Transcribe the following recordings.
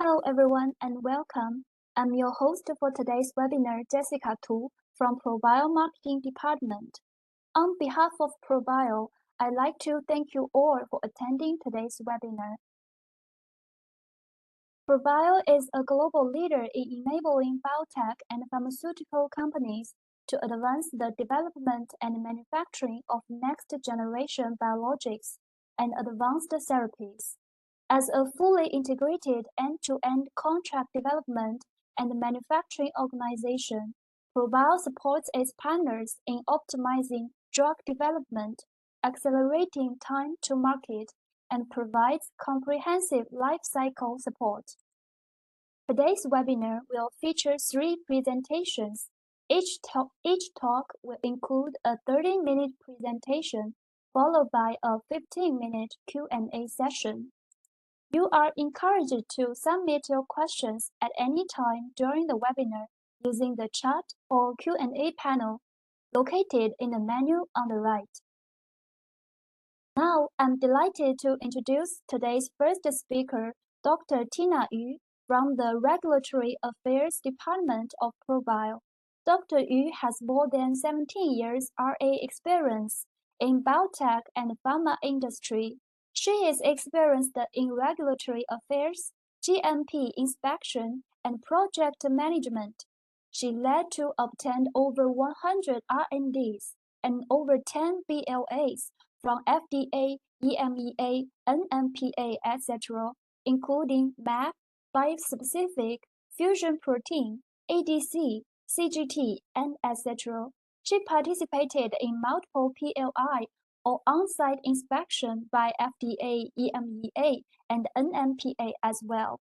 Hello everyone and welcome. I'm your host for today's webinar, Jessica Tu from ProBio Marketing Department. On behalf of ProBio, I'd like to thank you all for attending today's webinar. ProBio is a global leader in enabling biotech and pharmaceutical companies to advance the development and manufacturing of next-generation biologics and advanced therapies. As a fully integrated end-to-end contract development and manufacturing organization, ProBio supports its partners in optimizing drug development, accelerating time to market, and provides comprehensive life cycle support. Today's webinar will feature 3 presentations. Each talk will include a 30-minute presentation followed by a 15-minute Q&A session. You are encouraged to submit your questions at any time during the webinar using the chat or Q&A panel located in the menu on the right. Now, I'm delighted to introduce today's first speaker, Dr. Tina Yu from the Regulatory Affairs Department of ProBio. Dr. Yu has more than 17 years RA experience in biotech and pharma industry. She is experienced in regulatory affairs, GMP inspection, and project management. She led to obtain over 100 R&Ds and over 10 BLAs from FDA, EMEA, NMPA, etc., including MAP, bispecific, fusion protein, ADC, CGT, and etc. She participated in multiple PLI or on-site inspection by FDA, EMEA, and NMPA as well.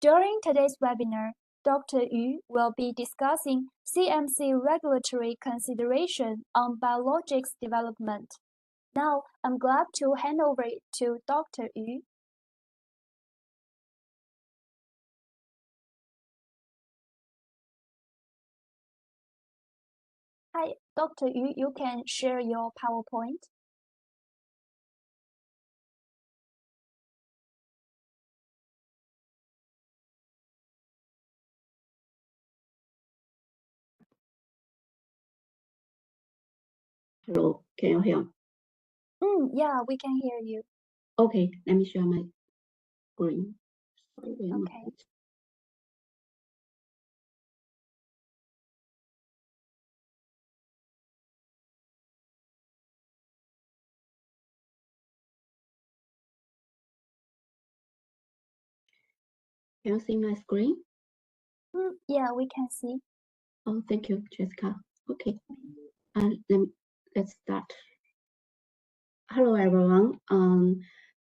During today's webinar, Dr. Yu will be discussing CMC regulatory consideration on biologics development. Now, I'm glad to hand over it to Dr. Yu. Hi, Dr. Yu, you can share your PowerPoint. Hello, can you hear? Yeah, we can hear you. Okay, let me share my screen. Okay. Can you see my screen? Yeah, we can see. Oh, thank you, Jessica. Okay, let's start. Hello, everyone.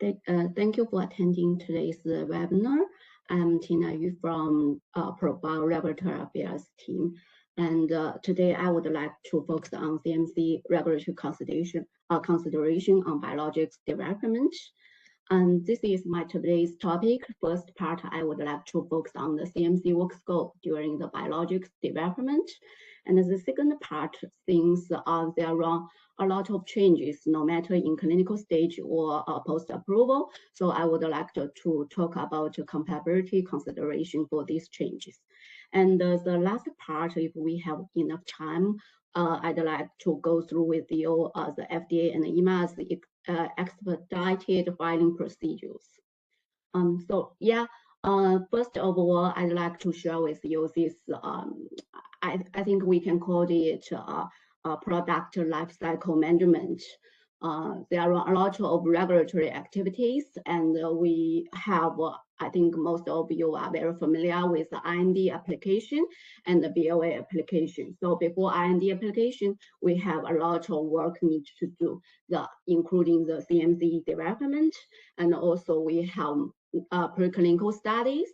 Thank you for attending today's webinar. I'm Tina Yu from ProBio Regulatory Affairs team. And today I would like to focus on CMC regulatory consideration on biologics development. And this is my today's topic. First part, I would like to focus on the CMC work scope during the biologics development. And the second part, since there are a lot of changes, no matter in clinical stage or post-approval. So I would like to talk about compatibility consideration for these changes. And the last part, if we have enough time, I'd like to go through with you the FDA and EMA's expedited filing procedures. First of all, I'd like to share with you this, I think we can call it product lifecycle management. There are a lot of regulatory activities, and we have, I think most of you are very familiar with the IND application and the BLA application. So before IND application, we have a lot of work need to do, including the CMC development, and also we have preclinical studies.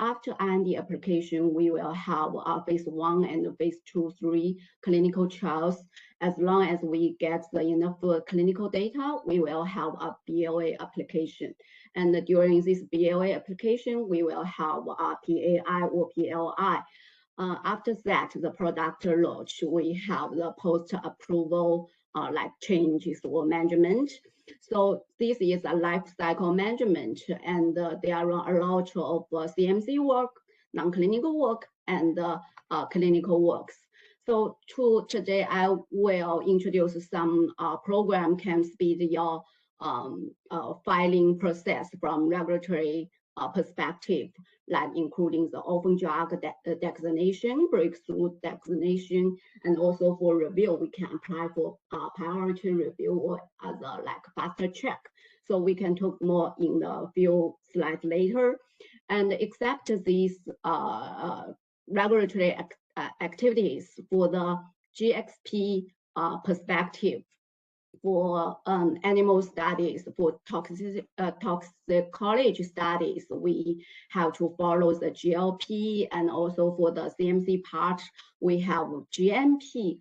After IND application, we will have phase 1 and phase 2, 3 clinical trials. As long as we get enough clinical data, we will have a BLA application. And during this BLA application, we will have a PAI or PLI. After that, the product launch, we have the post-approval like changes or management. So this is a life cycle management, and there are a lot of CMC work, non-clinical work, and clinical works. So today I will introduce some program can speed your filing process from regulatory perspective, like including the orphan drug designation, breakthrough designation, and also for review, we can apply for priority review or other like faster track. So we can talk more in the few slides later. And except these regulatory activities for the GXP perspective, for animal studies, for toxicology studies, we have to follow the GLP, and also for the CMC part, we have GMP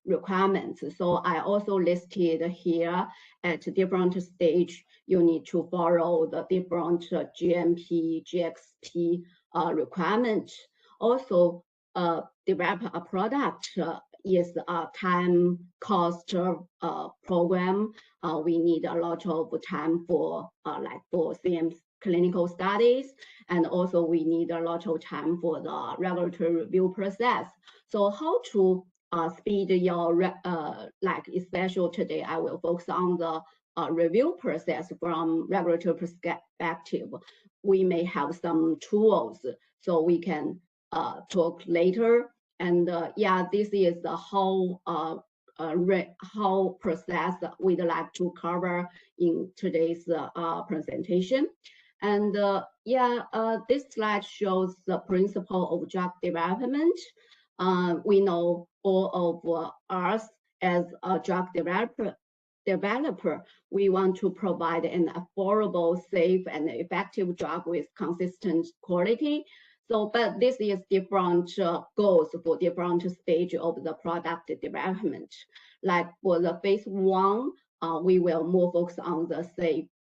requirements. So I also listed here at different stage, you need to follow the different GMP, GXP requirements. Also, develop a product is a time cost program. We need a lot of time for like for CMC clinical studies, and also we need a lot of time for the regulatory review process. So how to speed your like especially today I will focus on the review process from regulatory perspective. We may have some tools, so we can talk later. And yeah, this is the whole process that we'd like to cover in today's presentation. And yeah, this slide shows the principle of drug development. We know all of us as a drug developer, we want to provide an affordable, safe, and effective drug with consistent quality. So, but this is different goals for different stage of the product development. Like for the phase 1, we will more focus on the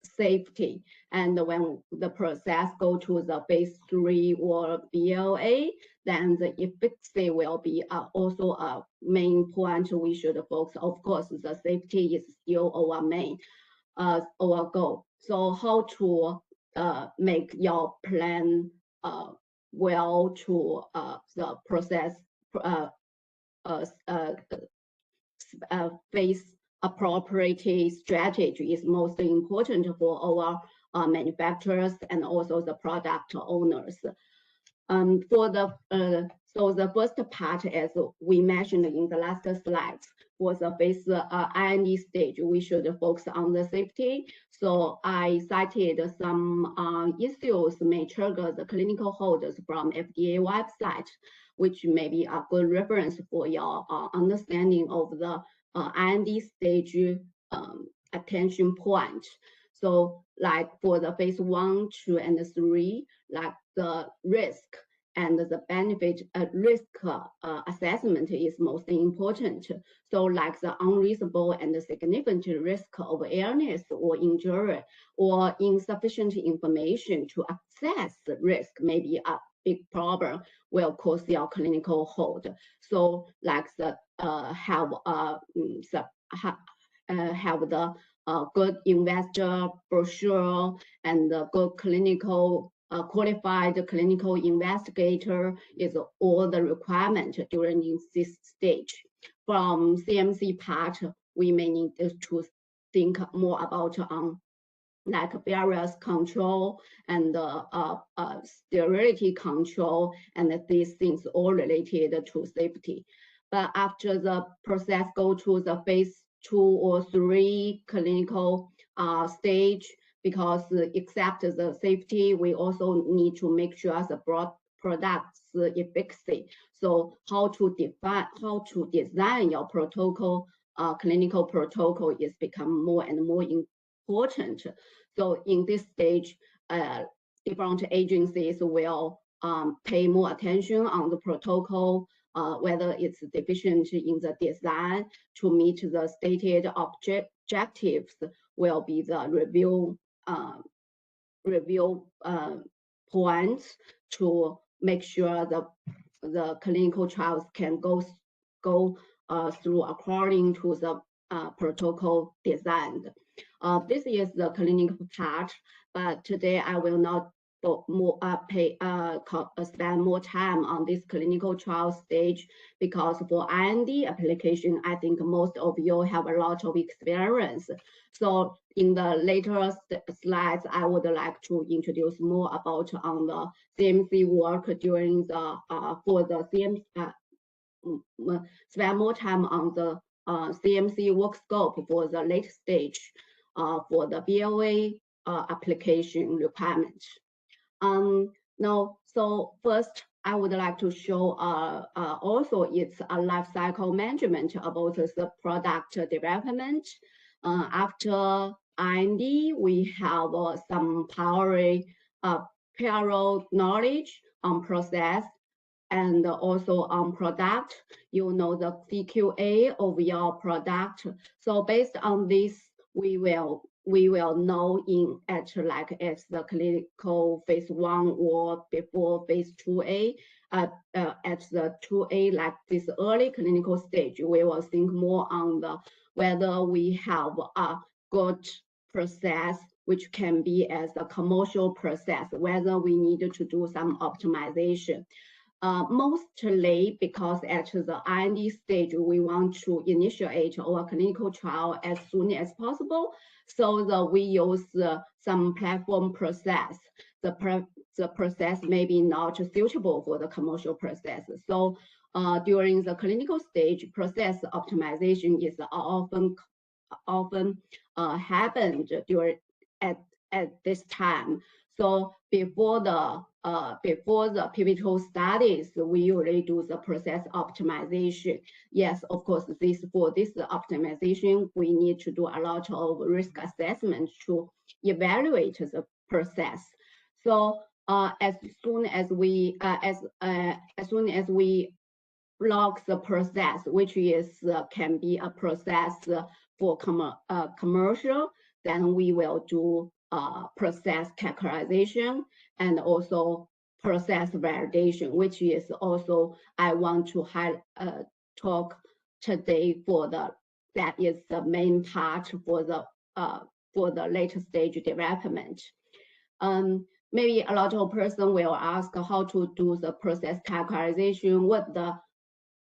safety. And when the process go to the phase 3 or BLA, then the efficacy will be also a main point we should focus. Of course, the safety is still our main our goal. So how to make your plan well to the process face appropriate strategy is most important for our manufacturers and also the product owners. For the so the first part, as we mentioned in the last slides, was the phase IND stage. We should focus on the safety. So I cited some issues may trigger the clinical holders from FDA website, which may be a good reference for your understanding of the IND stage attention point. So like for the phase 1, 2, and 3, like the risk and the benefit risk assessment is most important. So like the unreasonable and significant risk of illness or injury or insufficient information to assess risk may be a big problem, will cause your clinical hold. So like the have the good investor brochure and the good clinical qualified clinical investigator is all the requirement during this stage. From CMC part, we may need to think more about like various control and sterility control, and these things all related to safety. But after the process go to the phase 2 or 3 clinical stage, because except the safety, we also need to make sure the broad product's efficacy. So how to design your protocol, clinical protocol is become more and more important. So in this stage, different agencies will pay more attention on the protocol, whether it's deficient in the design to meet the stated objectives will be the review points to make sure the clinical trials can go through according to the protocol designed. This is the clinical part, but today I will not spend more time on this clinical trial stage, because for IND application, I think most of you have a lot of experience. So in the later slides, I would like to introduce more about on the CMC work during the for the CMC. Spend more time on the CMC work scope for the late stage for the BLA application requirement. Now, so first, I would like to show also it's a life cycle management about the product development. After IND, we have some parallel knowledge on process and also on product. You know the CQA of your product. So based on this, we will know at the clinical phase 1 or before phase 2A, at the 2A, like this early clinical stage, we will think more on the whether we have a good process which can be as a commercial process, whether we need to do some optimization. Mostly because at the IND stage, we want to initiate our clinical trial as soon as possible, so that we use some platform process. The process may be not suitable for the commercial process. So during the clinical stage, process optimization is often happened during at this time. So before the pivotal studies, we usually do the process optimization. Yes, of course, for this optimization, we need to do a lot of risk assessment to evaluate the process. So as soon as we log the process, which is can be a process for commercial, then we will do process characterization and also process validation, which is also I want to talk today that is the main part for the later stage development. Maybe a lot of person will ask how to do the process characterization, what the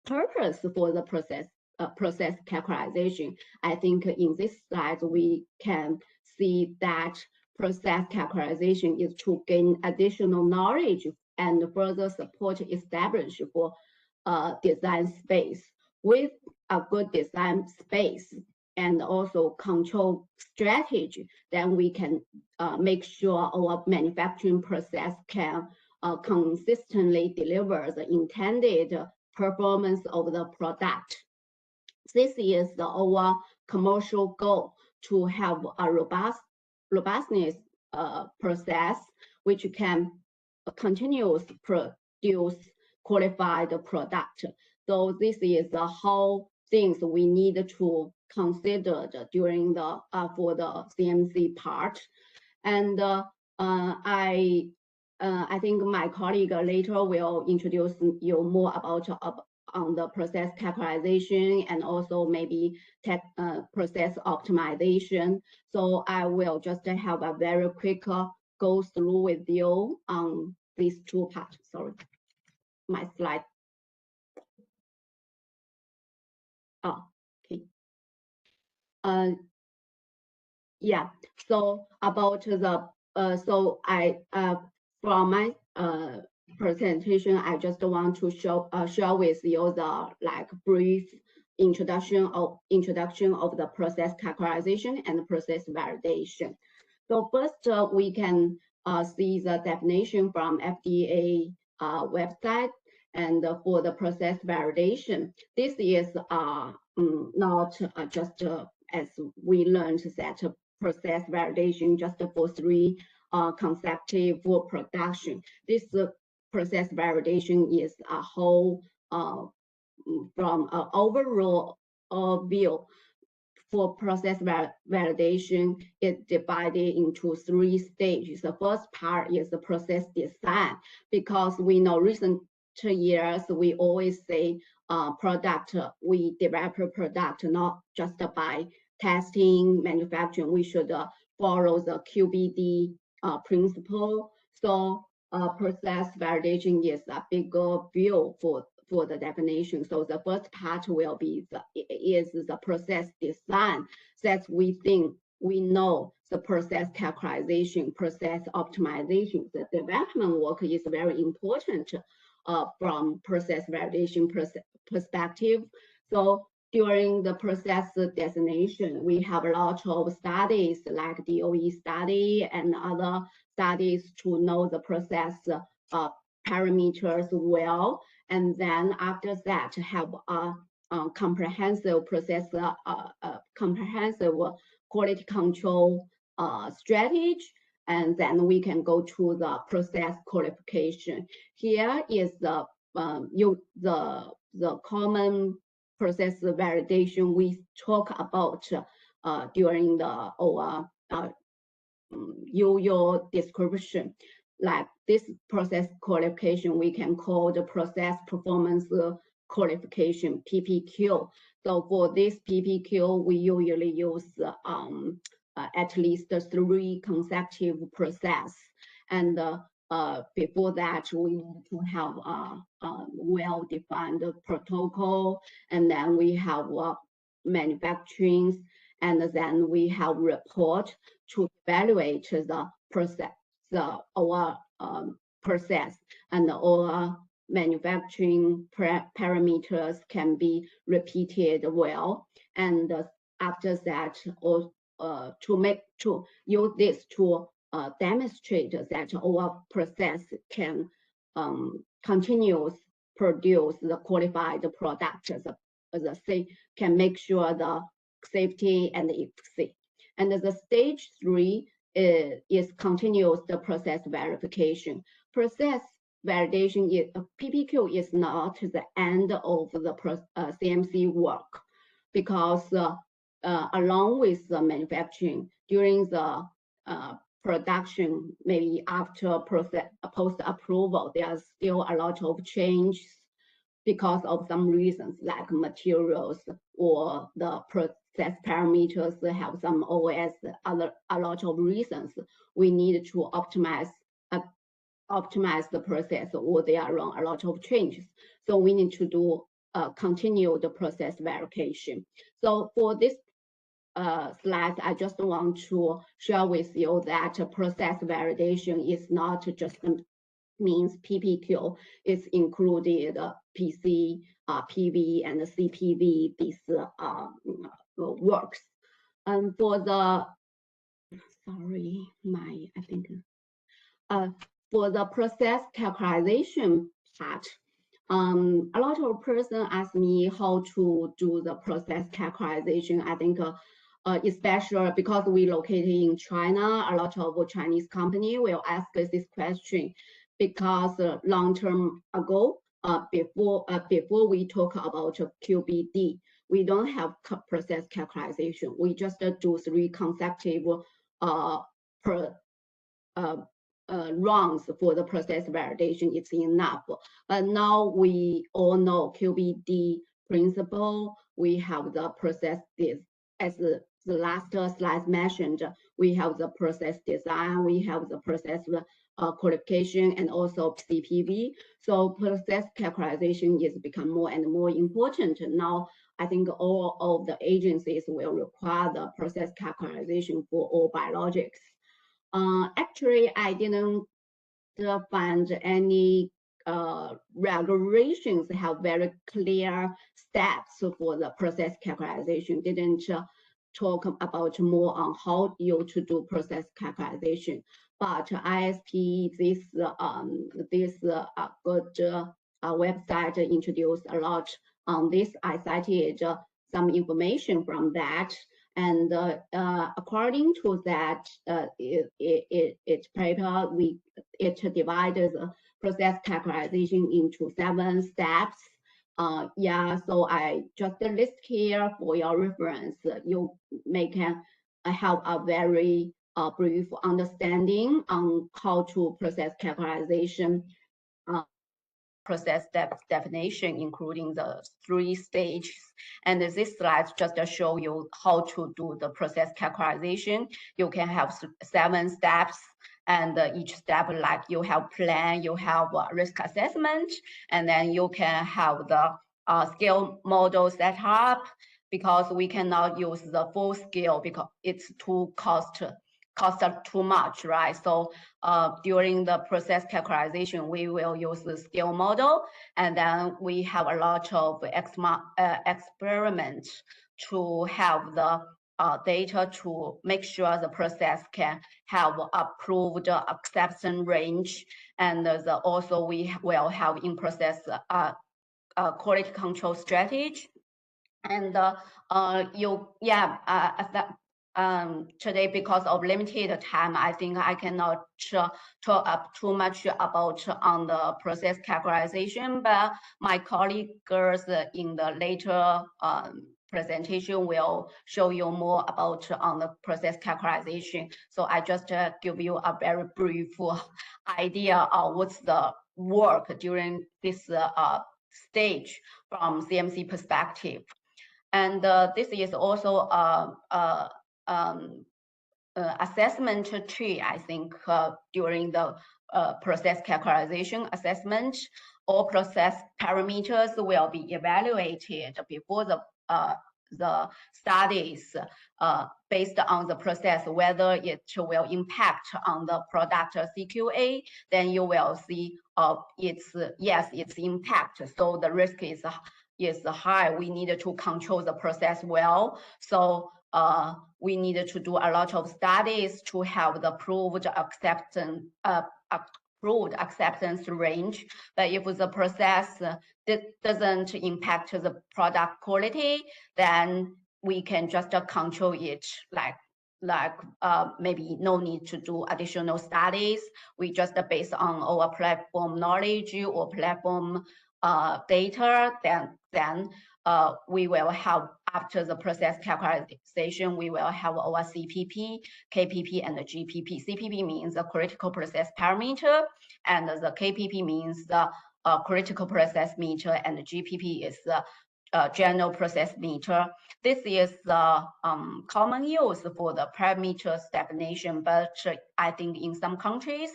purpose for the process characterization. I think in this slide we can see that process characterization is to gain additional knowledge and further support establish for design space. With a good design space and also control strategy, then we can make sure our manufacturing process can consistently deliver the intended performance of the product. This is our commercial goal, to have a robustness process which can continuously produce qualified product. So this is the whole things we need to consider during the for the CMC part. And I think my colleague later will introduce you more about on the process characterization and also maybe process optimization. So I will just have a very quick go through with you on these two parts. Sorry, my slide. Oh, okay. Yeah. So about the so I from my presentation, I just want to share with you the brief introduction of the process characterization and process validation. So first, we can see the definition from FDA website, and for the process validation, this is not just as we learned that process validation just for 3 consecutive production. This process validation is a whole from an overall view. For process validation, it's divided into 3 stages. The first part is the process design, because we know years, we always say we develop a product not just by testing, manufacturing. We should follow the QBD principle. So process validation is a bigger view for the definition. So the first part will be the process design that we think we know the process characterization, process optimization. The development work is very important from process validation perspective. So during the process designation, we have a lot of studies like DOE study and other studies to know the process parameters well. And then after that, have a comprehensive process, comprehensive quality control strategy, and then we can go to the process qualification. Here is the common process validation we talk about during the your description. Like this process qualification, we can call the process performance qualification, PPQ. So for this PPQ, we usually use at least 3 consecutive process. And before that, we need to have a well-defined protocol, and then we have manufacturing, and then we have report to evaluate the process, our process, and our manufacturing parameters can be repeated well. And after that, to use this to demonstrate that our process can continuously produce the qualified product, can make sure the safety and the efficacy. And the stage 3 is continuous the process verification. Process validation is PPQ is not the end of the CMC work, because along with the manufacturing, during the production, maybe after post-approval, there's still a lot of changes because of some reasons like materials or the process parameters have some OS, a lot of reasons. We need to optimize the process, or there are a lot of changes. So we need to do continue the process verification. So for this slide, I just want to share with you that process validation is not just means PPQ. It's included PC, PV, and CPV, these works. And for the, for the process characterization part, a lot of person ask me how to do the process characterization. I think especially because we located in China, a lot of Chinese company will ask us this question, because long term ago, before we talk about QBD, we don't have process characterization. We just do 3 consecutive rounds for the process validation. It's enough. But now we all know QBD principle. We have the process, as the last slide mentioned, we have the process design, we have the process qualification, and also CPV. So process characterization is become more and more important. Now, I think all of the agencies will require the process characterization for all biologics. Actually, I didn't find any regulations have very clear steps for the process characterization. Didn't talk about more on how you to do process characterization. But ISP, this good website introduced a lot on this. I cited some information from that. And according to that, its paper, it divided the process characterization into 7 steps. Yeah, so I just list here for your reference. You may can have a very brief understanding on how to process characterization process definition, including the 3 stages. And this slide just to show you how to do the process characterization. You can have 7 steps, and each step, like you have plan, you have risk assessment, and then you can have the scale model set up, because we cannot use the full scale because it's too cost too much, right? So during the process characterization, we will use the scale model, and then we have a lot of experiments to have the data to make sure the process can have approved acceptance range, and also we will have in process quality control strategy. And today, because of limited time, I think I cannot talk up too much about on the process characterization, but my colleagues in the later presentation will show you more about on the process characterization. So I just give you a very brief idea of what's the work during this stage from CMC perspective. And this is also assessment tree, I think, during the process characterization assessment. All process parameters will be evaluated before the studies based on the process, whether it will impact on the product CQA. Then you will see it's impact. So the risk is high. We need to control the process well. So we needed to do a lot of studies to have the approved acceptance range. But if the process doesn't impact the product quality, then we can just control it maybe no need to do additional studies. We just based on our platform knowledge or platform data, then we will have, after the process characterization, we will have our CPP, KPP, and the GPP. CPP means the critical process parameter, and the KPP means the critical process meter, and the GPP is the general process meter. This is the common use for the parameters definition, but I think in some countries,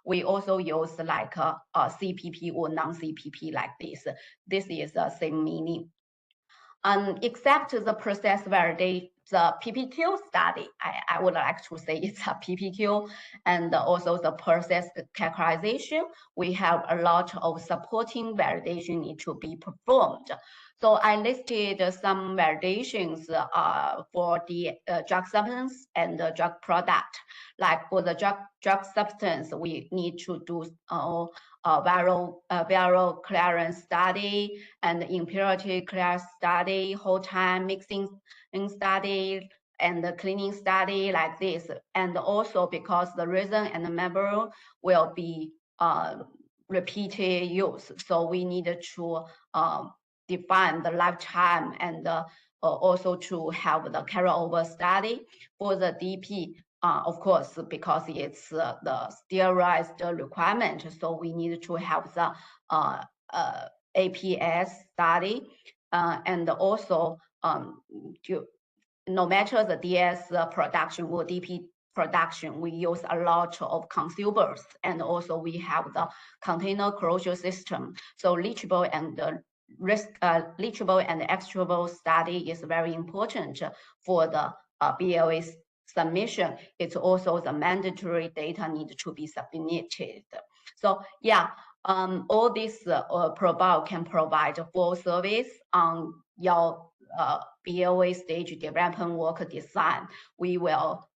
we also use like a CPP or non-CPP like this. This is the same meaning. Except the process validate, the PPQ study, I would like to say it's a PPQ, and also the process characterization, we have a lot of supporting validation need to be performed. So I listed some validations for the drug substance and the drug product. Like for the drug substance, we need to do viral clearance study and impurity clearance study, whole time mixing study, and the cleaning study like this. And also because the resin and the membrane will be repeated use, so we needed to define the lifetime, and also to have the carryover study for the DP. Of course, because it's the sterilized requirement, so we need to have the APS study, and also no matter the DS production or DP production, we use a lot of consumables, and also we have the container closure system. So leachable and leachable and extrudable study is very important for the BLA submission. It's also the mandatory data need to be submitted. So yeah, all this ProBio can provide full service on your BLA stage development work design. We will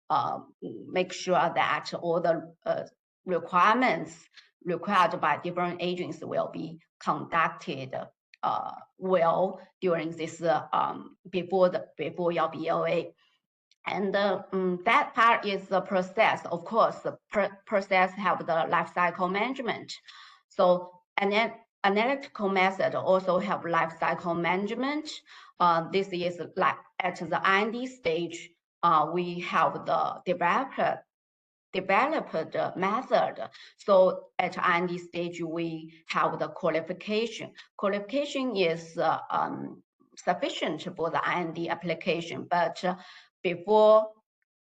make sure that all the requirements required by different agents will be conducted well during this before your BLA. And that part is the process. Of course, the process have the life cycle management. So analytical method also have life cycle management. This is like at the IND stage, we have the developer developed the method. So at IND stage, we have the qualification. Qualification is sufficient for the IND application, but before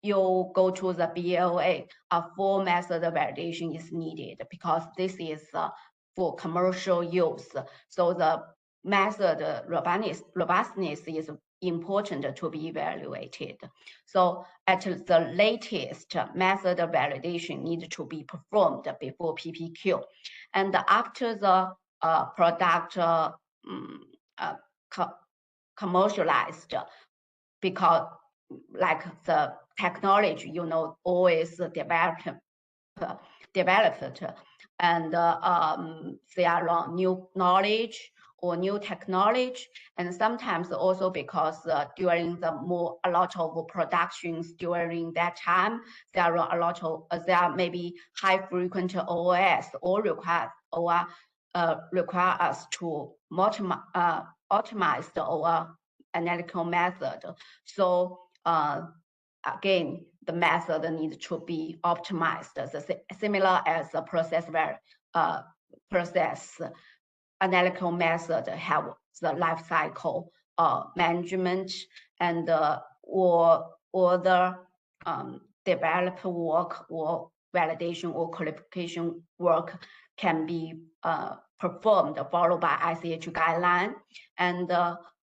you go to the BLA, a full method validation is needed because this is for commercial use. So the method robustness is important to be evaluated. So at the latest, method validation needs to be performed before PPQ. And after the product commercialized, because like the technology, always developed, and there are new knowledge or new technology, and sometimes also because during a lot of productions during that time, there are maybe high frequent OOS or require us to optimize the OR analytical method. So again, the method needs to be optimized, similar as the process analytical method have the life cycle management and or the develop work or validation or qualification work can be performed, followed by ICH guideline. And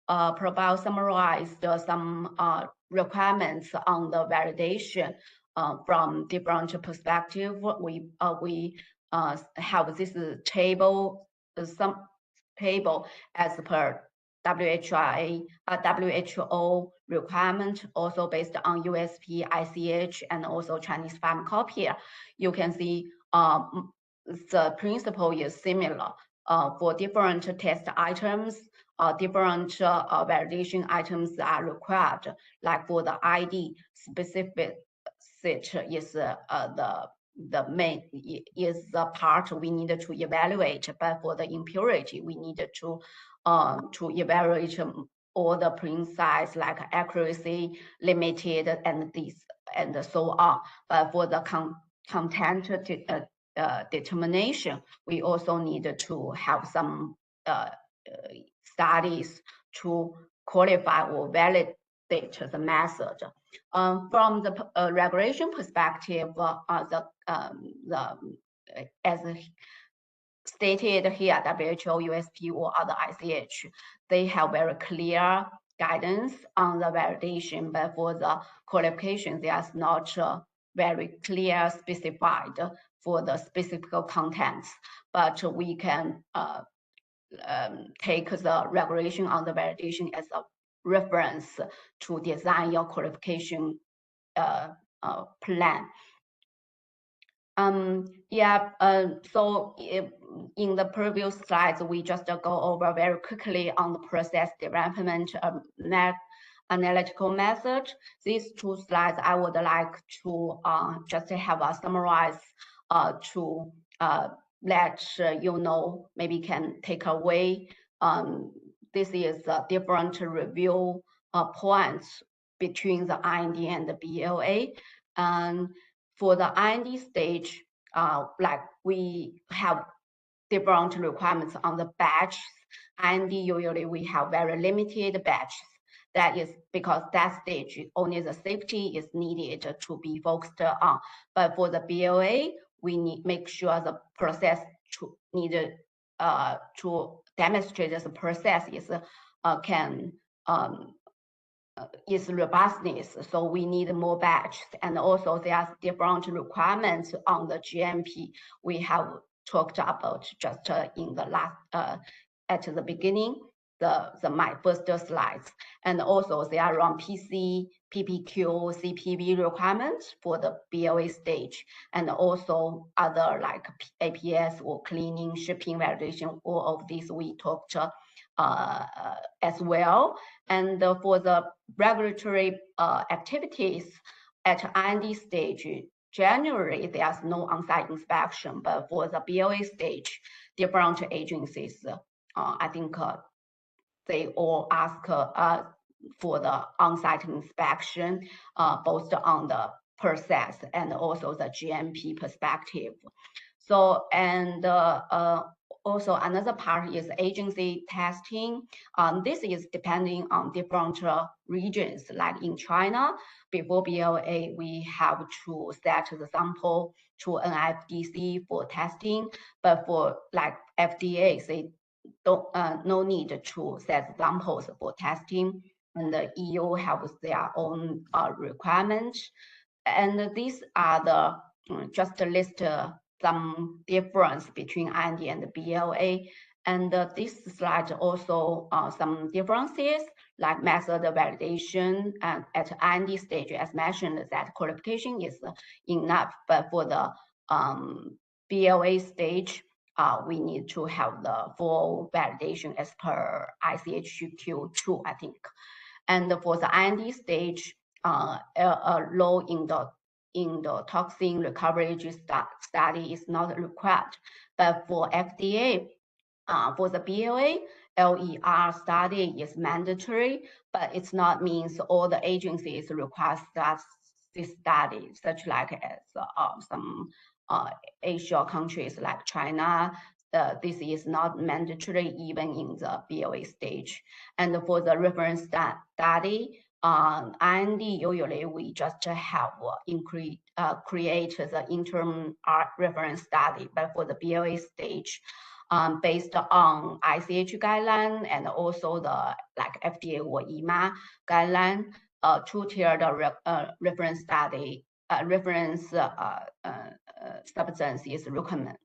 ProBio summarized some requirements on the validation from different perspectives. We have this table, some table as per WHO requirement, also based on USP, ICH, and also Chinese pharmacopoeia. You can see the principle is similar for different test items. Different validation items are required. Like for the ID specific is the main is the part we need to evaluate, but for the impurity we need to evaluate all the precise, like accuracy, limited, and this and so on. But for the content determination, we also need to have some studies to qualify or validate the method. From the regulation perspective, as stated here, WHO, USP, or other ICH, they have very clear guidance on the validation, but for the qualification, there's not very clear specified for the specific contents. But we can take the regulation on the validation as a reference to design your qualification plan. So in the previous slides, we just go over very quickly on the process development of analytical method. These two slides, I would like to just have a summarize to let you know, maybe can take away. This is a different review points between the IND and the BLA. And for the IND stage, like we have different requirements on the batch. IND, usually we have very limited batches. That is because that stage, only the safety is needed to be focused on. But for the BLA, we need make sure the process needed to demonstrate the process is robustness, so we need more batches. And also there's different requirements on the GMP we have talked about just in the last at the beginning, my first slides. And also there are on PC, PPQ, CPV requirements for the BLA stage, and also other like APS or cleaning, shipping validation, all of these we talked as well. And for the regulatory activities at IND stage, generally there's no on-site inspection, but for the BLA stage, different agencies, I think they all ask for the on-site inspection, both on the process and also the GMP perspective. So, and also another part is agency testing. This is depending on different regions. Like in China, before BLA, we have to set the sample to NIFDC for testing, but for like FDA, they don't no need to set samples for testing, and the EU has their own requirements. And these are the just to list some difference between IND and the BLA. And this slide also some differences like method validation and at IND stage, as mentioned, that qualification is enough, but for the BLA stage, we need to have the full validation as per ICHQ2, I think. And for the IND stage, a low in the toxin recovery study is not required. But for FDA, for the BLA, LER study is mandatory, but it's not means all the agencies require this study, such like as some Asia countries like China. This is not mandatory even in the BLA stage. And for the reference study, IND usually we just have create the interim reference study, but for the BLA stage, based on ICH guideline and also the like FDA or EMA guideline, two-tiered reference study reference substance is recommended.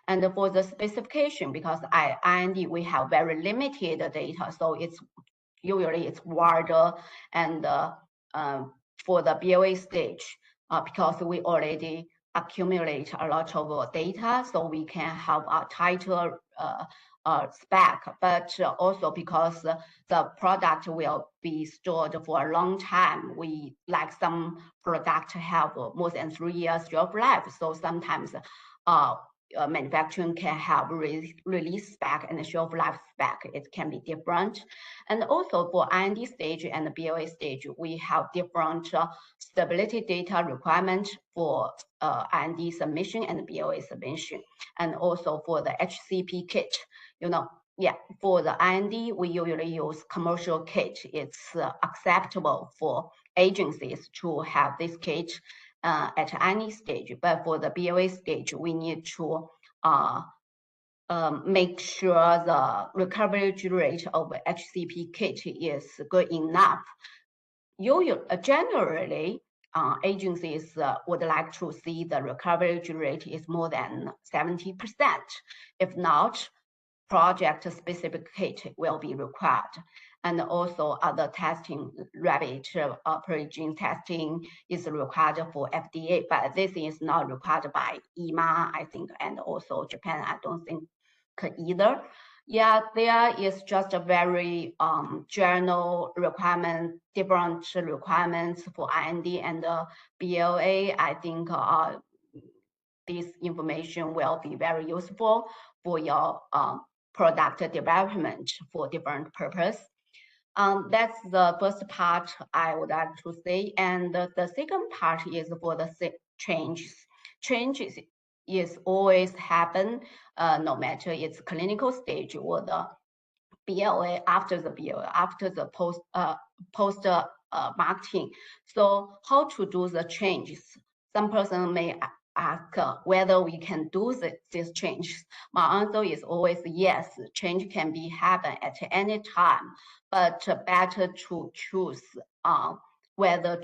And for the specification, because IND we have very limited data, so it's usually it's wider. And for the BLA stage, because we already accumulate a lot of data, so we can have a tighter spec, but also because the product will be stored for a long time. We like some product have more than 3 years shelf life, so sometimes manufacturing can have release spec and shelf life spec. It can be different. And also for IND stage and the BLA stage, we have different stability data requirements for IND submission and BLA submission. And also for the HCP kit, for the IND, we usually use commercial kit. It's acceptable for agencies to have this kit at any stage, but for the BLA stage, we need to make sure the recovery rate of HCP kit is good enough. Generally, agencies would like to see the recovery rate is more than 70%. If not, project-specific kit will be required. And also other testing, rapid protein testing is required for FDA, but this is not required by EMA, I think, and also Japan, I don't think either. Yeah, there is just a very general requirement, different requirements for IND and BLA. I think this information will be very useful for your product development for different purpose. That's the first part I would like to say. And the second part is for the changes. Changes is always happen, no matter it's clinical stage or the BLA, after the BLA, after the post marketing. So how to do the changes? Some person may ask whether we can do these changes. My answer is always yes. Change can be happen at any time, but better to choose whether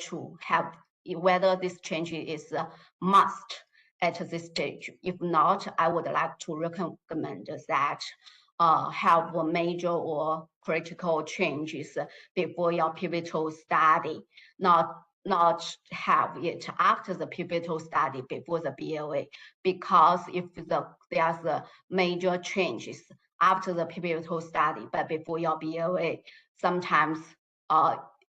this change is a must at this stage. If not, I would like to recommend that have major or critical changes before your pivotal study, not have it after the pivotal study before the BLA, because if there's a major changes after the pivotal study but before your BLA, sometimes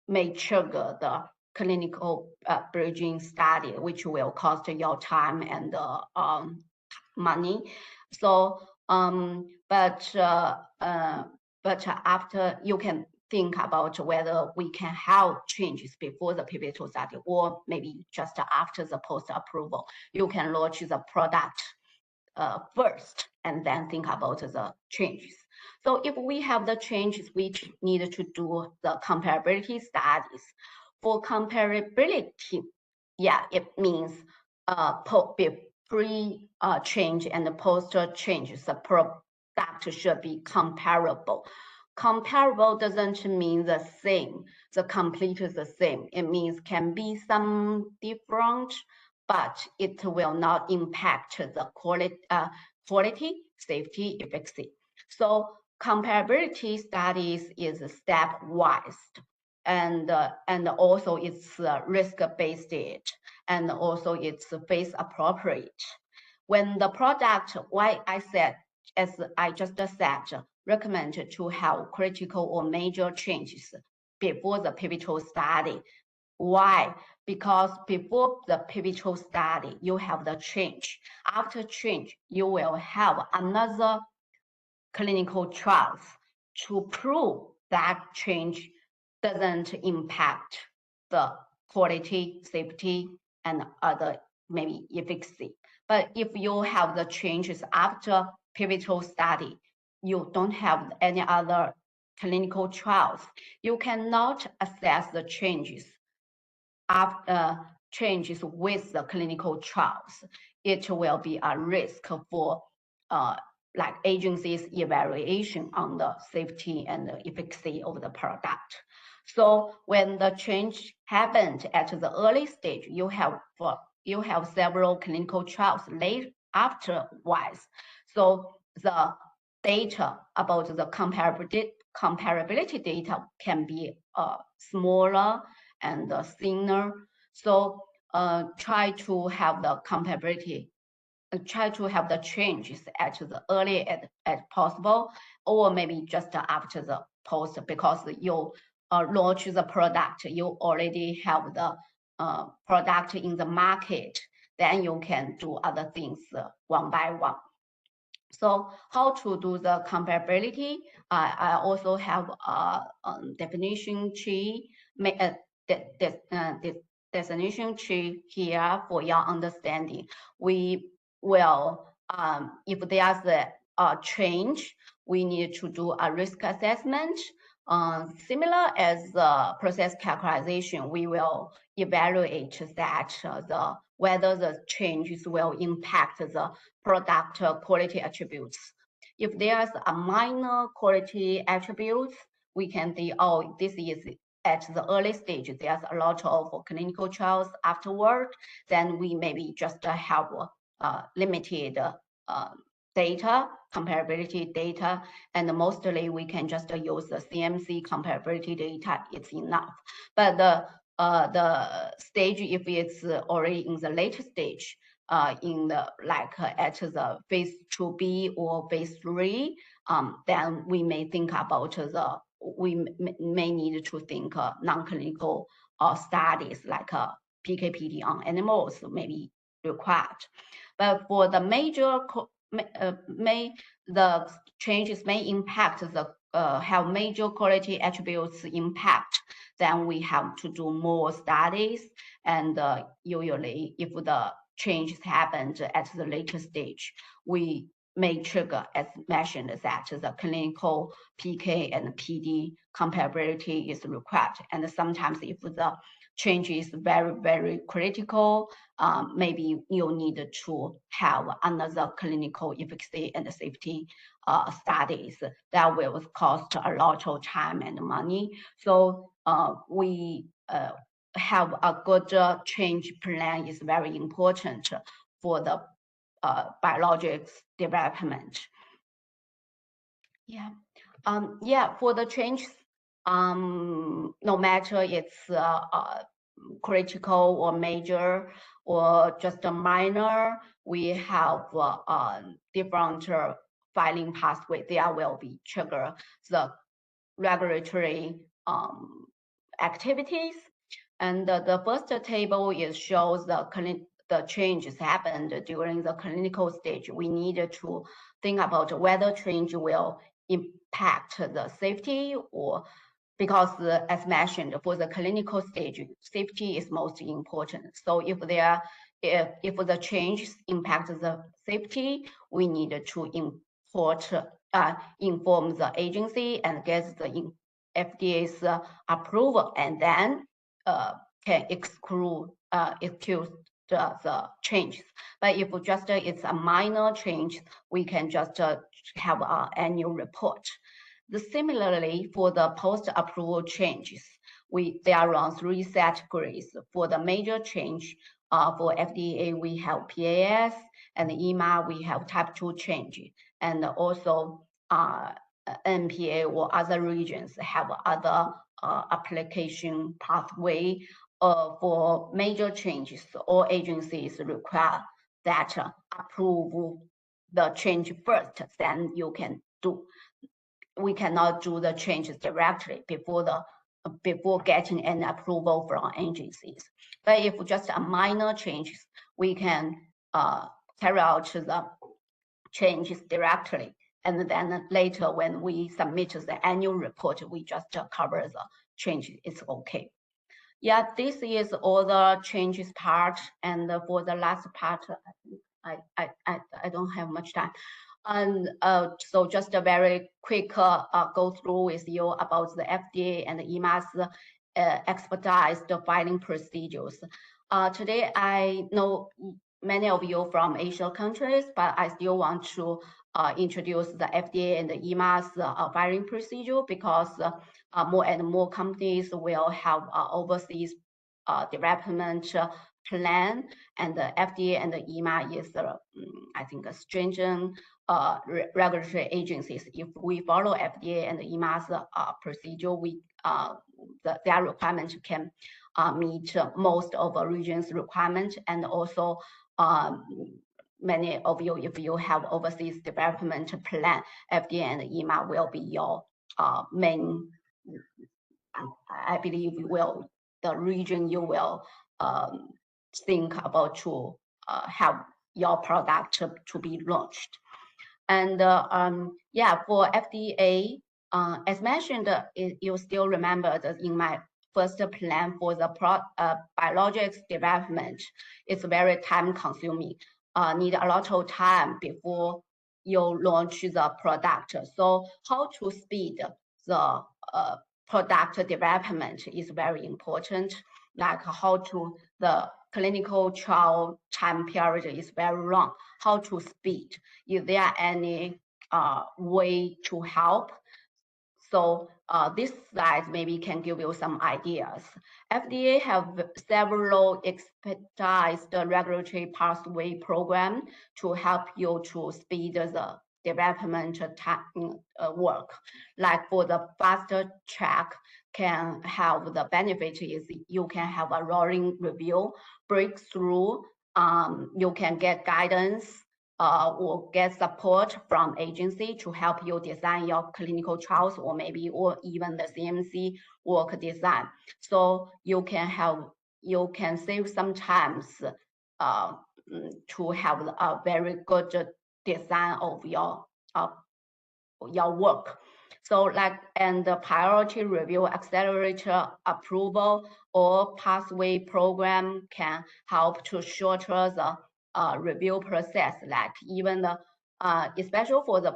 may trigger the clinical bridging study, which will cost your time and money. So but after you can think about whether we can have changes before the pivotal study or maybe just after the post-approval. You can launch the product first and then think about the changes. So if we have the changes, we need to do the comparability studies. For comparability, yeah, it means pre-change and post-change, the product should be comparable. Comparable doesn't mean the same, the complete is the same. It means can be some different, but it will not impact the quality, safety, efficacy. So comparability studies is stepwise, and also it's risk-based, and also it's phase appropriate. When the product, as I just said, recommend to have critical or major changes before the pivotal study. Why? Because before the pivotal study, you have the change. After change, you will have another clinical trials to prove that change doesn't impact the quality, safety, and other maybe efficacy. But if you have the changes after pivotal study, you don't have any other clinical trials, you cannot assess the changes after changes with the clinical trials. It will be a risk for like agencies' evaluation on the safety and the efficacy of the product. So when the change happened at the early stage, you have several clinical trials late afterwards. So the data about the comparability data can be smaller and thinner. So try to have the comparability, try to have the changes at the early as possible, or maybe just after the post, because you launch the product, you already have the product in the market, then you can do other things one by one. So how to do the comparability? I also have a definition tree, definition tree here for your understanding. We will, if there's a change, we need to do a risk assessment. Similar as the process characterization, we will evaluate that whether the changes will impact the product quality attributes. If there's a minor quality attributes, we can say, oh, this is at the early stage, there's a lot of clinical trials afterward, then we maybe just have limited data, comparability data, and mostly we can just use the CMC comparability data, it's enough. But the stage, if it's already in the later stage, in the at the phase 2B or phase 3, then we may think about we may need to think non-clinical studies like PK/PD on animals may be required. But for the major the changes may impact the have major quality attributes impact, then we have to do more studies. And usually, if the changes happened at the later stage, we may trigger, as mentioned, that the clinical PK and PD comparability is required. And sometimes if the change is very, very critical, maybe you need to have another clinical efficacy and safety studies that will cost a lot of time and money. So we have a good change plan is very important for the biologics development. Yeah, for the change, no matter it's critical or major or just a minor, we have different filing pathway. There will be trigger the regulatory activities. And the first table shows the changes happened during the clinical stage. We needed to think about whether change will impact the safety or because as mentioned, for the clinical stage, safety is most important. So if the changes impact the safety, we need to inform the agency and get the FDA's approval, and then can excuse the changes. But if just it's a minor change, we can just have an annual report. Similarly, for the post-approval changes, there are around 3 categories. For the major change, for FDA, we have PAS, and EMA, we have type 2 change, and also NPA or other regions have other application pathway. For major changes, all agencies require that approve the change first, then you can do. We cannot do the changes directly before getting an approval from agencies. But if just a minor changes, we can carry out the changes directly. And then later when we submit the annual report, we just cover the changes, it's okay. Yeah, this is all the changes part. And for the last part, I don't have much time. And so just a very quick go through with you about the FDA and the EMA's expedited filing procedures. Today, I know many of you from Asian countries, but I still want to introduce the FDA and the EMA's filing procedure, because more and more companies will have overseas development plan, and the FDA and the EMA is, I think, a stringent regulatory agencies. If we follow FDA and the EMA's procedure, their requirement can meet most of the region's requirement, and also many of you, if you have overseas development plan, FDA and EMA will be your main, I believe, the region you will think about to have your product to be launched. And yeah, for FDA, as mentioned, you still remember that in my first plan for the biologics development, it's very time consuming, need a lot of time before you launch the product. So how to speed the product development is very important, like the clinical trial time period is very long, how to speed. Is there any way to help? So this slide maybe can give you some ideas. FDA have several expedited regulatory pathway program to help you to speed the development work. Like for the faster track, can have the benefit is you can have a rolling review, breakthrough, you can get guidance or get support from agency to help you design your clinical trials, or even the CMC work design. So you can save some times to have a very good design of your work. So and the priority review, accelerator approval, or pathway program can help to shorten the review process, like even the especially for the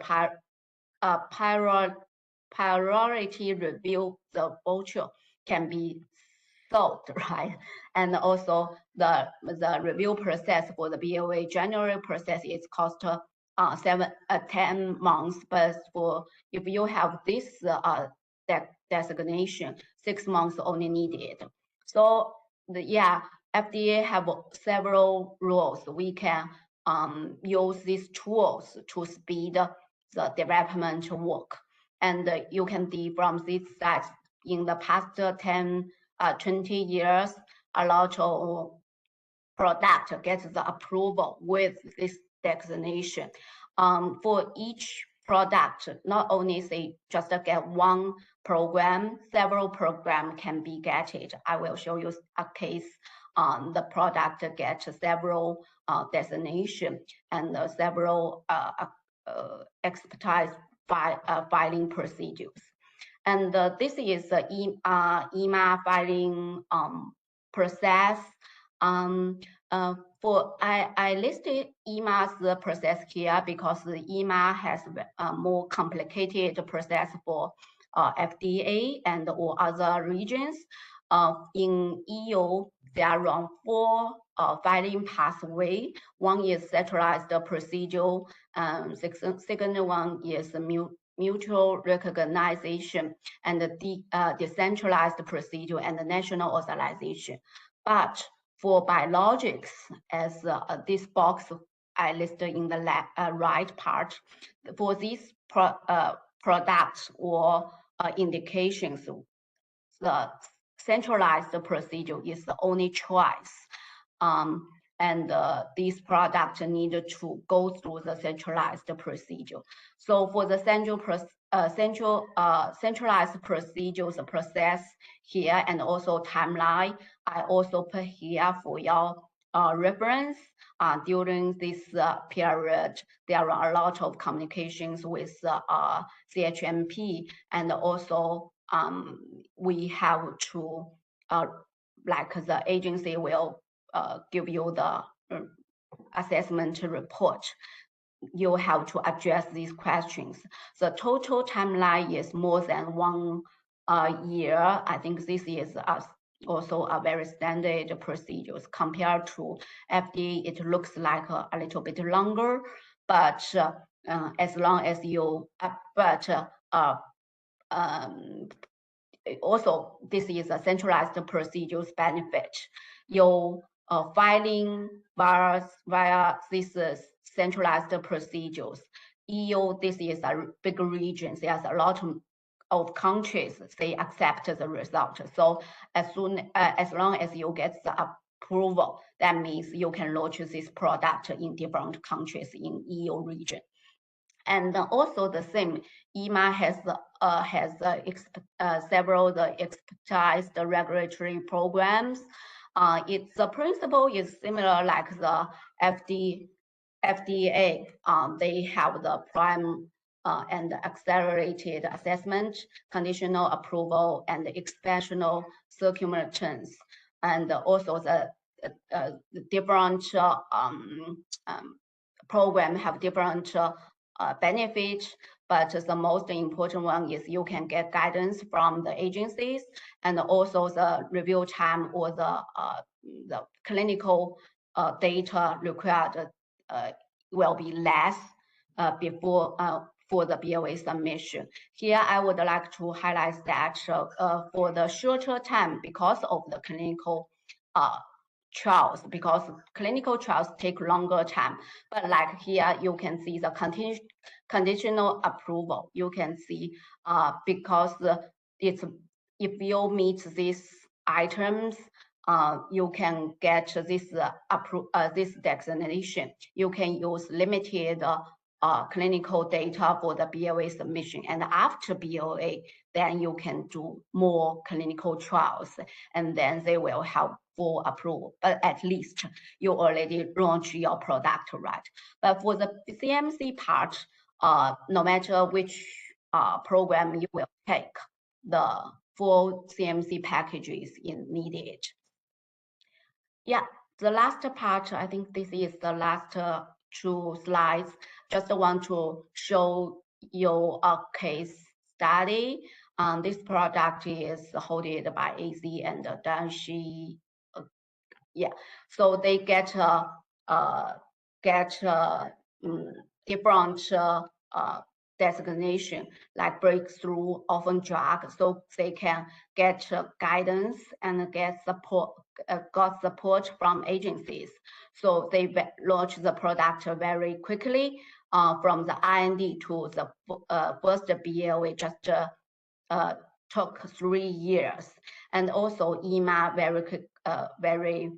priority review, the voucher can be solved, right? And also the review process for the BLA January process is cost 10 months, but if you have this designation, 6 months only needed. So FDA have several rules. We can use these tools to speed the development work. And you can see from this slide, in the past 20 years, a lot of product gets the approval with this designation. For each product, not only say just get one program, several programs can be getted. I will show you a case. The product gets several designation and several expedited filing procedures. And this is the EMA filing process. I listed EMA's process here because the EMA has a more complicated process for FDA and or other regions. In EU, there are around 4 filing pathway. One is centralized procedure, second one is mutual recognition, and the decentralized procedure and the national authorization. But for biologics, as this box I listed in the right part, for these products or indications, the centralized procedure is the only choice. And these products need to go through the centralized procedure. So for the centralized procedures process here and also timeline, I also put here for your reference. During this period, there are a lot of communications with CHMP, and also we have to, like the agency will give you the assessment report. You have to address these questions. The total timeline is more than 1 year. I think this is also a very standard procedures. Compared to FDA, it looks like a little bit longer, but as long as you, also this is a centralized procedures benefit. Your filing via these centralized procedures. EU, this is a big region. There's a lot of countries, they accept the result. So as long as you get the approval, that means you can launch this product in different countries in EU region. And also the same, EMA has several expertise regulatory programs. Its principle is similar like the FDA. They have the prime and accelerated assessment, conditional approval, and expansional circumventions, and also the different program have different benefits, but the most important one is you can get guidance from the agencies, and also the review time or the clinical data required will be less before for the BLA submission. Here, I would like to highlight that for the shorter time, because of the clinical trials, because clinical trials take longer time. But like here, you can see the conditional approval. You can see because it's, if you meet these items, you can get this this designation. You can use limited clinical data for the BLA submission, and after BLA, then you can do more clinical trials, and then they will have full approval. But at least you already launched your product, right? But for the CMC part, no matter which program you will take, the full CMC package is needed. Yeah, the last part, I think this is the last 2 slides. Just want to show you a case study. This product is hosted by AZ and Danshi. Yeah, so they get different designation like breakthrough orphan drug, so they can get guidance and get support, got support from agencies. So they launch the product very quickly. From the IND to the first BLA just took 3 years, and also EMA very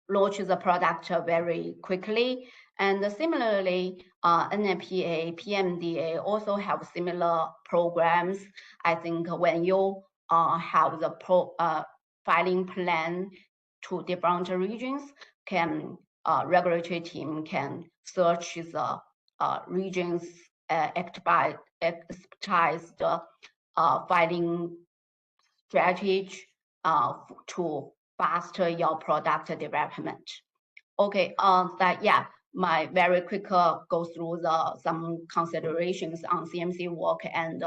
launches the product very quickly. And similarly, NMPA, PMDA also have similar programs. I think when you have the filing plan to different regions, can regulatory team can search the regions expertise filing strategy to faster your product development. Okay, that yeah, my very quick go through some considerations on CMC work and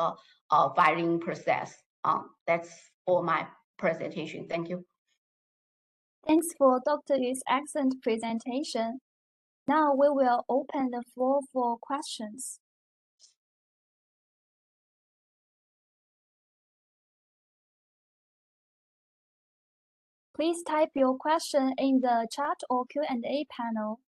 filing process. That's all my presentation. Thank you. Thanks for Dr. Yu's excellent presentation. Now we will open the floor for questions. Please type your question in the chat or Q&A panel.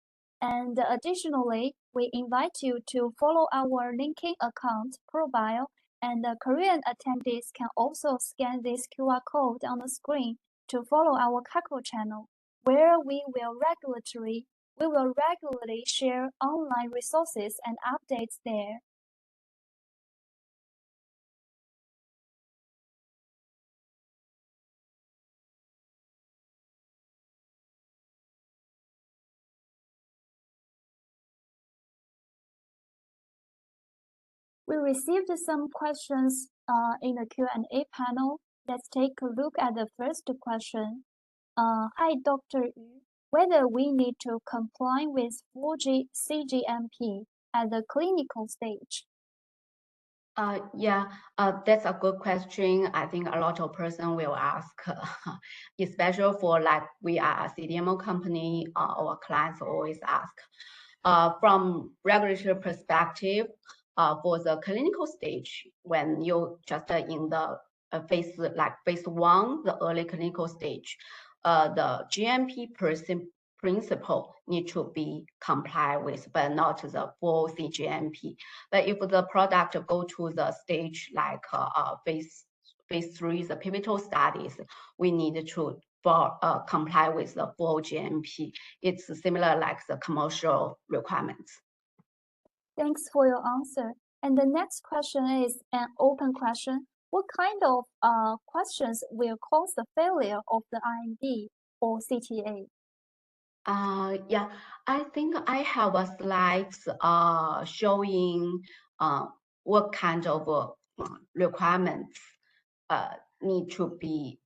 And additionally, we invite you to follow our LinkedIn account, ProBio, and the Korean attendees can also scan this QR code on the screen to follow our Kakao channel, where we will regularly share online resources and updates there. We received some questions in the Q&A panel. Let's take a look at the first question. Hi, Dr. Yu. Whether we need to comply with 4G CGMP at the clinical stage? Yeah, that's a good question. I think a lot of person will ask, especially for like we are a CDMO company, our clients always ask. From regulatory perspective, for the clinical stage, when you just in the phase 1, the early clinical stage, the GMP principle need to be complied with, but not the full CGMP. But if the product go to the stage like phase 3, the pivotal studies, we need to comply with the full GMP. It's similar like the commercial requirements. Thanks for your answer. And the next question is an open question. What kind of questions will cause the failure of the IND or CTA? Yeah, I think I have a slides showing what kind of requirements need to be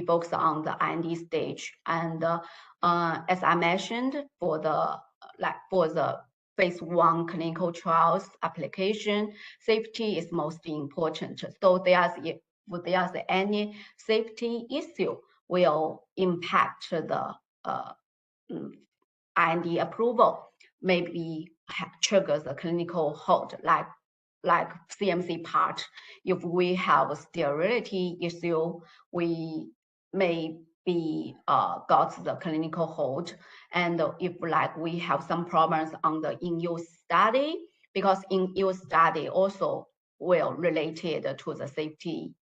focused on the IND stage. And as I mentioned, for the phase 1 clinical trials application, safety is most important. So if there's any safety issue, will impact the IND approval, maybe triggers a clinical hold, like CMC part. If we have a sterility issue, we may be got the clinical hold. And if like we have some problems on the in-use study, because in-use study also will related to the safety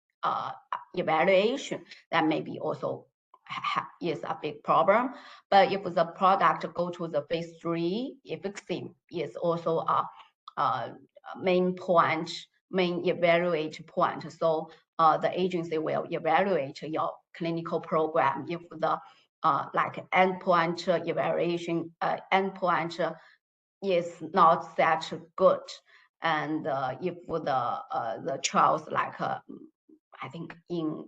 evaluation, that may be also is a big problem. But if the product go to the phase 3, efficacy is also a main evaluate point. So the agency will evaluate your clinical program if the like endpoint evaluation endpoint is not that good, and if the trials like I think in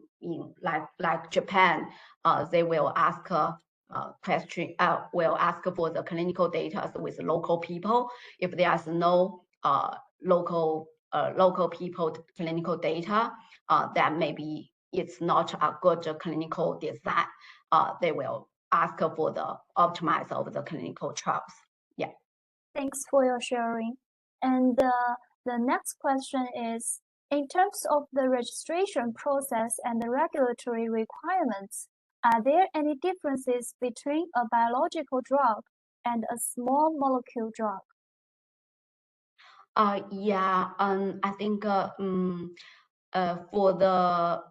like Japan, they will ask question will ask for the clinical data with local people. If there's no local people clinical data, that maybe it's not a good clinical design. They will ask for the optimize of the clinical trials. Yeah. Thanks for your sharing. And the next question is, in terms of the registration process and the regulatory requirements, are there any differences between a biological drug and a small molecule drug? Yeah, I think for the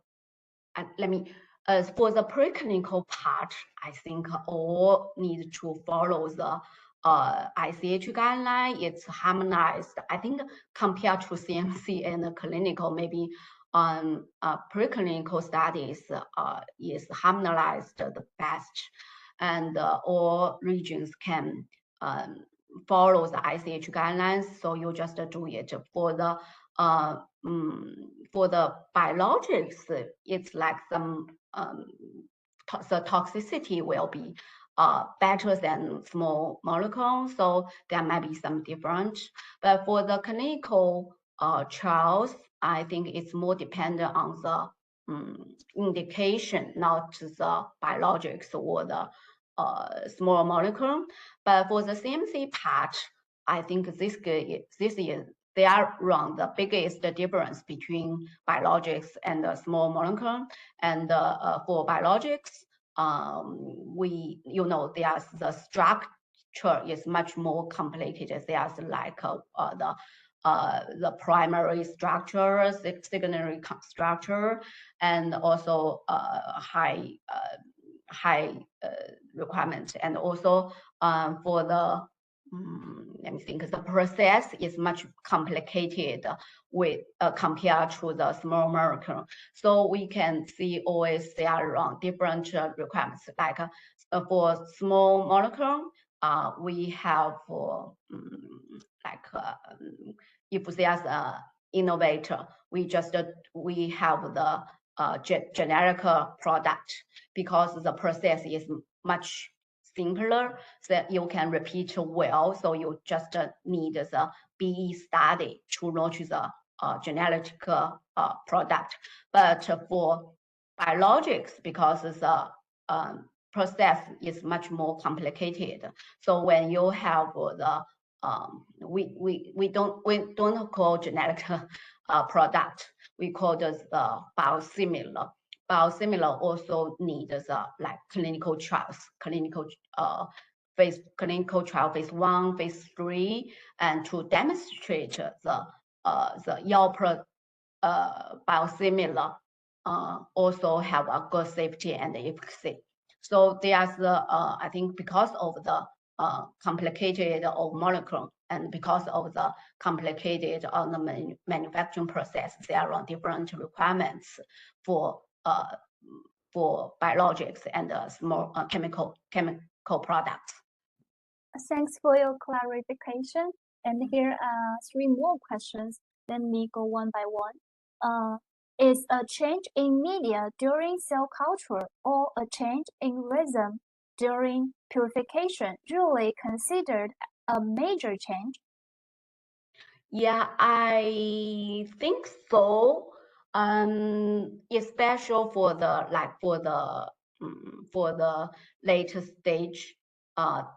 for the preclinical part, I think all need to follow the ICH guideline. It's harmonized. I think compared to CMC and the clinical, maybe preclinical studies is harmonized the best, and all regions can follow the ICH guidelines. So you just do it for the for the biologics, it's like some the toxicity will be better than small molecules, so there might be some difference. But for the clinical trials, I think it's more dependent on the indication, not the biologics or the small molecule. But for the CMC part, I think this is they are wrong. The biggest difference between biologics and the small molecule, and for biologics, there's the structure is much more complicated. There's like the primary structure, secondary structure, and also high requirements, and also for the let me think, the process is much complicated with compared to the small molecule. So we can see always there are different requirements. Like for small molecule, we have if there's an innovator, we have the generic product, because the process is much simpler, so that you can repeat well. So you just need the BE study to launch the generic product. But for biologics, because the process is much more complicated, so when you have the we don't call generic product, we call this biosimilar. Biosimilar also needs like clinical trials, clinical trial, phase 1, phase 3, and to demonstrate your biosimilar also have a good safety and efficacy. So there's I think because of the complicated of molecule, and because of the complicated of the manufacturing process, there are different requirements for biologics and small chemical products. Thanks for your clarification. And here are 3 more questions. Let me go one by one. Is a change in media during cell culture or a change in rhythm during purification usually considered a major change? Yeah, I think so. Especially for the later stage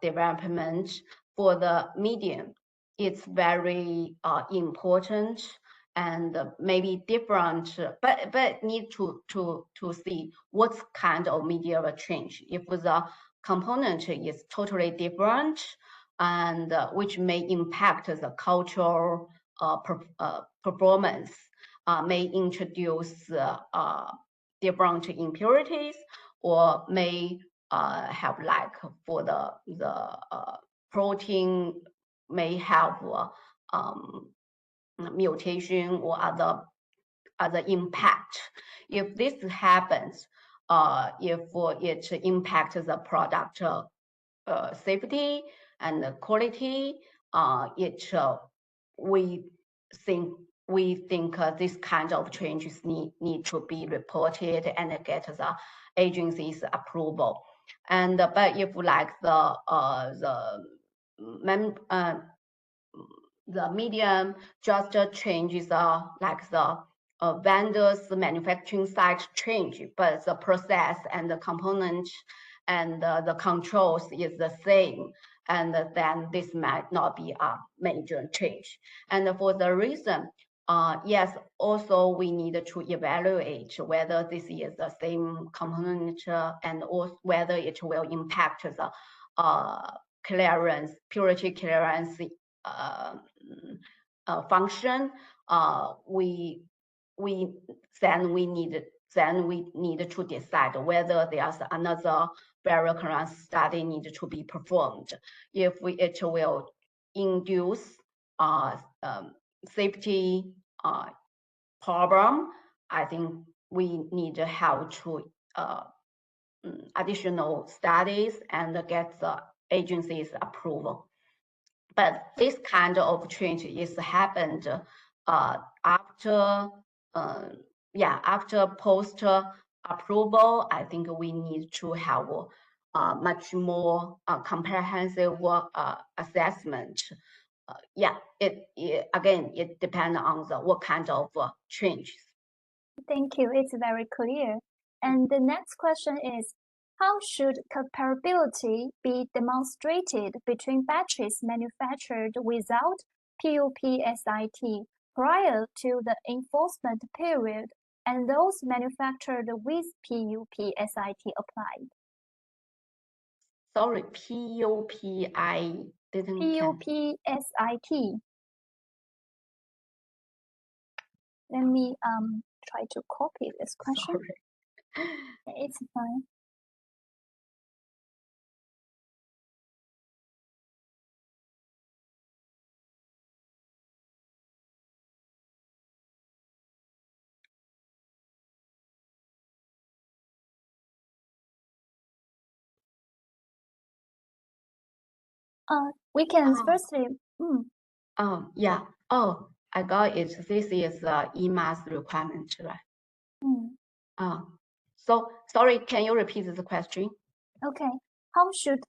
development, for the medium, it's very important, and maybe different, but need to see what kind of media will change. If the component is totally different, and which may impact the cultural performance, may introduce different impurities, or may have like for the protein may have mutation or other impact. If this happens, if it impacts the product safety and quality, we think this kind of changes need to be reported and get the agency's approval. And but if like the medium just changes like the vendor's manufacturing site change, but the process and the component and the controls is the same, and then this might not be a major change. And for the reason, yes, also we need to evaluate whether this is the same component, and also whether it will impact the clearance, purity clearance function. We need to decide whether there's another barrier clearance study needed to be performed. If it will induce safety problem, I think we need to have to additional studies and get the agency's approval. But this kind of change is happened after post approval, I think we need to have much more comprehensive assessment. It depends on what kind of changes. Thank you. It's very clear. And the next question is, how should comparability be demonstrated between batches manufactured without PUP-SIT prior to the enforcement period and those manufactured with PUP-SIT applied? Sorry, PUP, I didn't PUP-SIT. Let me try to copy this question. Sorry. It's fine. We can firstly. Yeah. Oh, I got it. This is EMA's requirement, right? So sorry, can you repeat the question? Okay. How should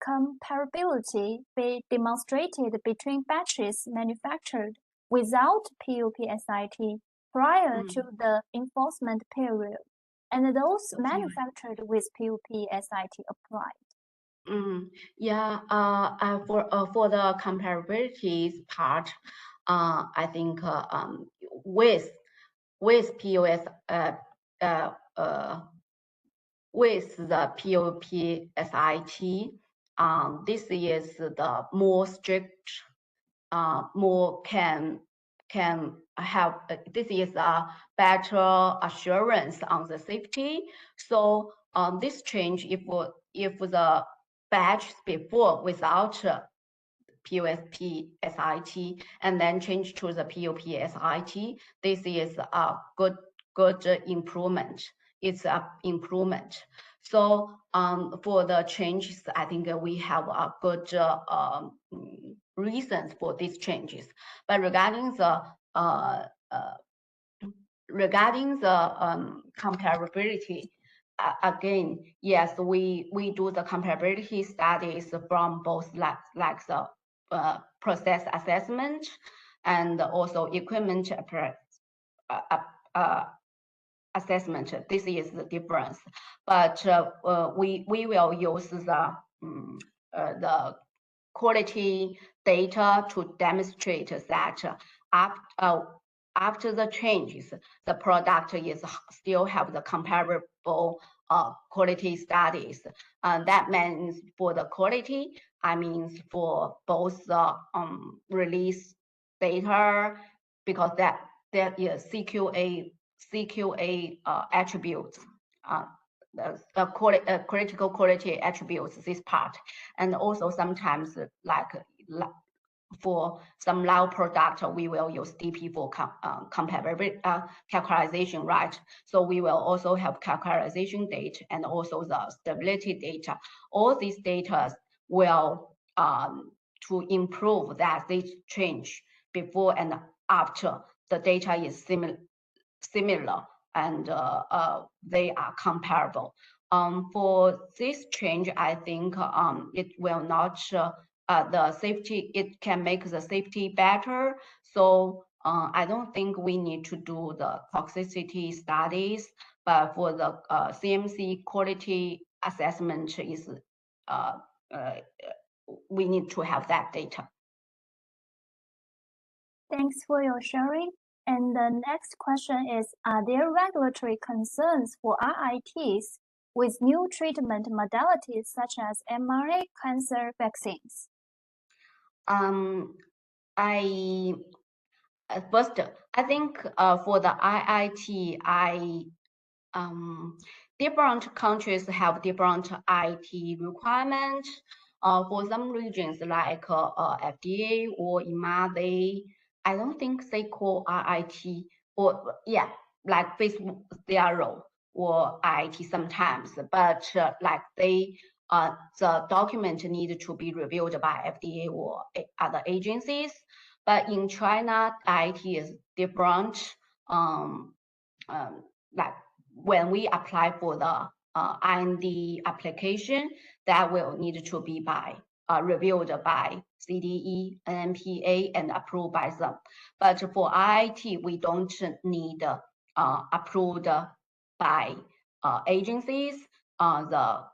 comparability be demonstrated between batches manufactured without PUP-SIT prior to the enforcement period and those manufactured with PUP-SIT applied? Yeah. For the comparability part, I think with POS with the PUP-SIT, this is the more strict, more can have. This is a better assurance on the safety. So this change, if the batch before without PUP-SIT and then change to the PUP-SIT, this is a good improvement. It's an improvement. So for the changes, I think we have a good reasons for these changes. But regarding the comparability, again, yes, we do the comparability studies from both like the process assessment and also equipment assessment. This is the difference. But we will use the quality data to demonstrate that after the changes, the product is still have the comparable quality studies. That means for the quality, I mean for both the release data, because that is CQA attributes, the critical quality attributes, this part, and also sometimes like for some low product, we will use DP for comparability characterization, right? So we will also have characterization data and also the stability data. All these data will to improve that this change before and after the data is similar and they are comparable. For this change, I think it will not the safety. It can make the safety better. So I don't think we need to do the toxicity studies. But for the CMC quality assessment, is we need to have that data. Thanks for your sharing. And the next question is, are there regulatory concerns for RITs with new treatment modalities such as mRNA cancer vaccines? First, I think for the IIT, different countries have different IT requirements. For some regions like FDA or EMA, I don't think they call RIT or like phase 0 or IIT sometimes, but like they the document needed to be reviewed by FDA or other agencies. But in China, IIT is different. Like when we apply for the IND application, that will need to be reviewed by CDE, NMPA, and approved by them. But for IIT, we don't need approved by agencies. The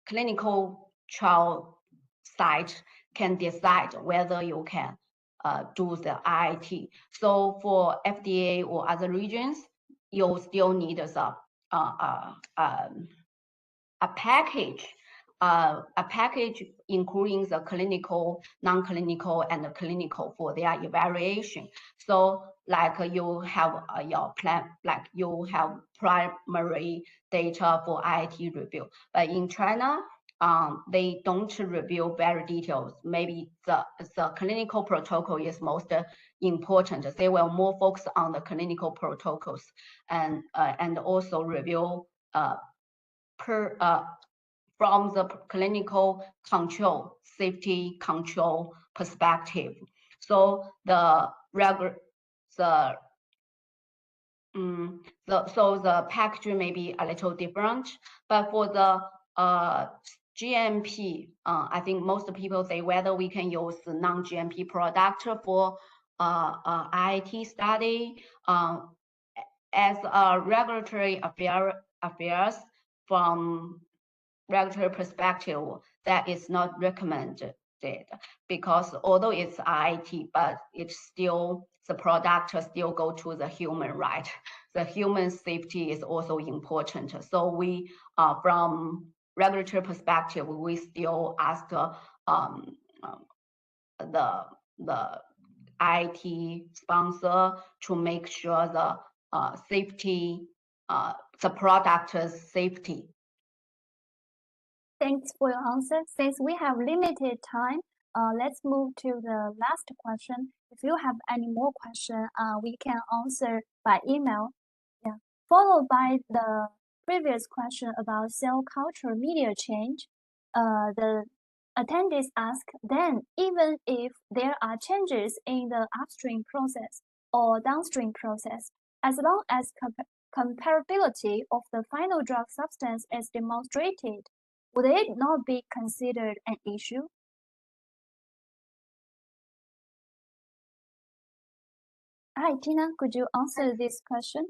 clinical trial site can decide whether you can do the IIT. So for FDA or other regions, you still need a package including the clinical, non-clinical, and the clinical for their evaluation. So like you have your plan, like you have primary data for IIT review. But in China, they don't review very details. Maybe the clinical protocol is most important. They will more focus on the clinical protocols and also review from the clinical control, safety control perspective. So the package may be a little different, but for the GMP, I think most people say whether we can use the non-GMP product for IIT study. As a regulatory affairs from regulatory perspective, that is not recommended because although it's IIT, but it's still, the product still go to the human, right? The human safety is also important. So we, from regulatory perspective, we still ask the IIT sponsor to make sure the safety, the product's safety. Thanks for your answer. Since we have limited time, let's move to the last question. If you have any more questions, we can answer by email. Yeah. Followed by the previous question about cell culture media change, the attendees ask, then even if there are changes in the upstream process or downstream process, as long as comparability of the final drug substance is demonstrated, would it not be considered an issue? Hi, Tina, could you answer this question?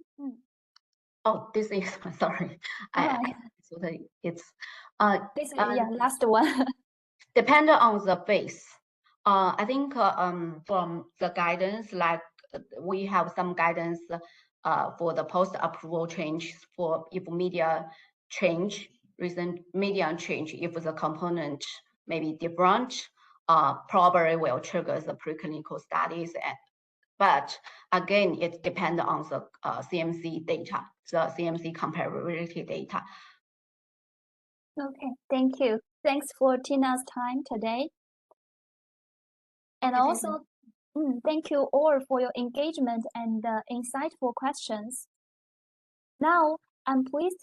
Oh, this is, sorry. Right. So that it's this is, yeah, last one. Depending on the phase. I think from the guidance, like we have some guidance for the post-approval change for if media change, recent media change, if the component may be different, probably will trigger the preclinical studies. But again, it depends on the CMC data, the CMC comparability data. Okay, thank you. Thanks for Tina's time today. And also, thank you all for your engagement and insightful questions. Now, I'm pleased